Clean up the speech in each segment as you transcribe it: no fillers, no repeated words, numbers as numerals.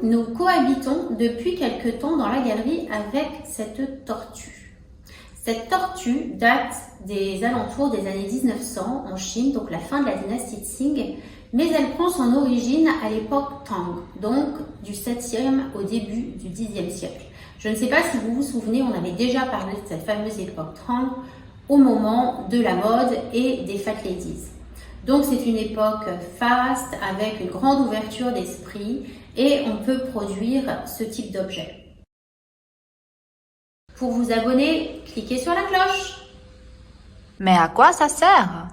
nous cohabitons depuis quelque temps dans la galerie avec cette tortue. Cette tortue date des alentours des années 1900 en Chine, donc la fin de la dynastie Qing, mais elle prend son origine à l'époque Tang, donc du 7e au début du 10e siècle. Je ne sais pas si vous vous souvenez, on avait déjà parlé de cette fameuse époque Tang au moment de la mode et des fat ladies. Donc c'est une époque faste avec une grande ouverture d'esprit et on peut produire ce type d'objet. Pour vous abonner, cliquez sur la cloche. Mais à quoi ça sert?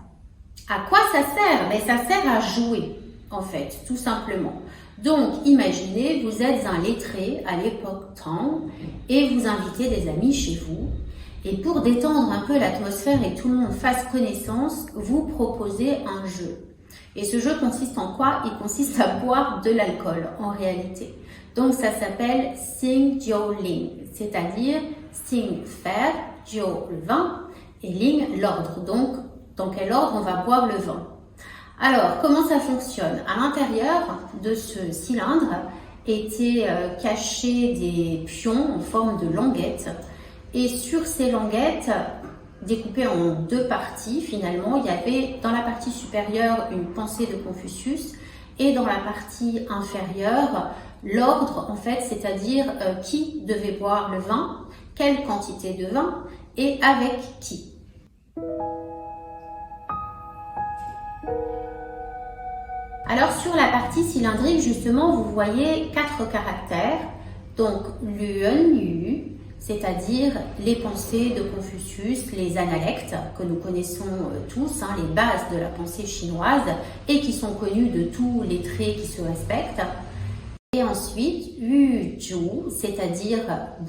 À quoi ça sert? Mais ça sert à jouer, en fait, tout simplement. Donc, imaginez, vous êtes un lettré à l'époque Tang et vous invitez des amis chez vous. Et pour détendre un peu l'atmosphère et que tout le monde fasse connaissance, vous proposez un jeu. Et ce jeu consiste en quoi? Il consiste à boire de l'alcool, en réalité. Donc, ça s'appelle Xing Jiu Ling, c'est-à-dire Xing faire, Jiu le vin et Ling l'ordre. Donc, dans quel ordre on va boire le vin? Alors, comment ça fonctionne? À l'intérieur de ce cylindre étaient cachés des pions en forme de languettes. Et sur ces languettes, découpées en deux parties, finalement, il y avait dans la partie supérieure une pensée de Confucius et dans la partie inférieure, l'ordre, en fait, c'est-à-dire qui devait boire le vin, quelle quantité de vin et avec qui. Alors sur la partie cylindrique, justement, vous voyez 4 caractères, donc Lun Yu, c'est-à-dire les pensées de Confucius, les analectes que nous connaissons tous, les bases de la pensée chinoise et qui sont connues de tous les traits qui se respectent. Et ensuite, Yu Zhu, c'est-à-dire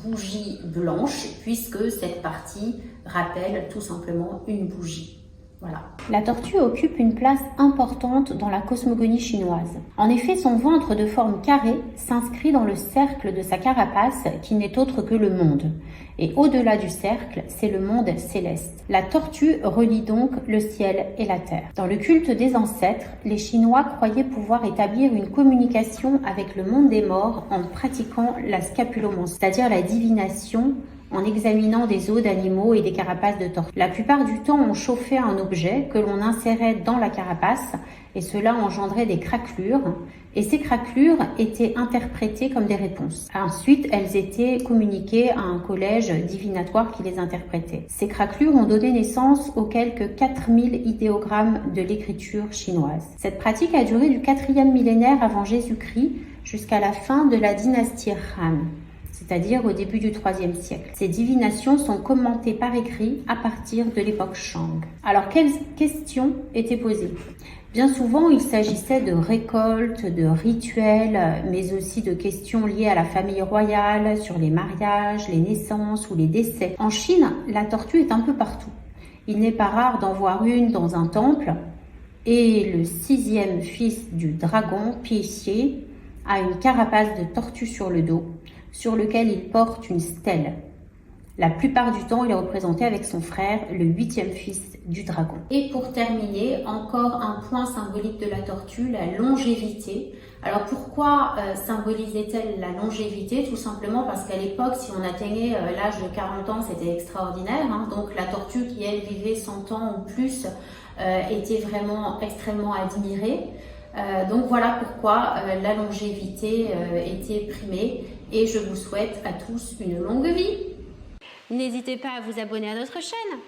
bougie blanche, puisque cette partie rappelle tout simplement une bougie. Voilà. La tortue occupe une place importante dans la cosmogonie chinoise. En effet, son ventre de forme carrée s'inscrit dans le cercle de sa carapace qui n'est autre que le monde. Et au-delà du cercle, c'est le monde céleste. La tortue relie donc le ciel et la terre. Dans le culte des ancêtres, les Chinois croyaient pouvoir établir une communication avec le monde des morts en pratiquant la scapulomancie, c'est-à-dire la divination en examinant des os d'animaux et des carapaces de tortues. La plupart du temps, on chauffait un objet que l'on insérait dans la carapace et cela engendrait des craquelures. Et ces craquelures étaient interprétées comme des réponses. Ensuite, elles étaient communiquées à un collège divinatoire qui les interprétait. Ces craquelures ont donné naissance aux quelques 4000 idéogrammes de l'écriture chinoise. Cette pratique a duré du 4e millénaire avant Jésus-Christ jusqu'à la fin de la dynastie Han, c'est-à-dire au début du IIIe siècle. Ces divinations sont commentées par écrit à partir de l'époque Shang. Alors, quelles questions étaient posées? Bien souvent, il s'agissait de récoltes, de rituels, mais aussi de questions liées à la famille royale, sur les mariages, les naissances ou les décès. En Chine, la tortue est un peu partout. Il n'est pas rare d'en voir une dans un temple, et le 6e fils du dragon, Piexie, a une carapace de tortue sur le dos, sur lequel il porte une stèle. La plupart du temps, il est représenté avec son frère, le 8e fils du dragon. Et pour terminer, encore un point symbolique de la tortue, la longévité. Alors pourquoi symbolisait-elle la longévité? Tout simplement parce qu'à l'époque, si on atteignait l'âge de 40 ans, c'était extraordinaire. Donc la tortue qui, elle, vivait 100 ans ou plus, était vraiment extrêmement admirée. Donc voilà pourquoi la longévité était primée et je vous souhaite à tous une longue vie. N'hésitez pas à vous abonner à notre chaîne.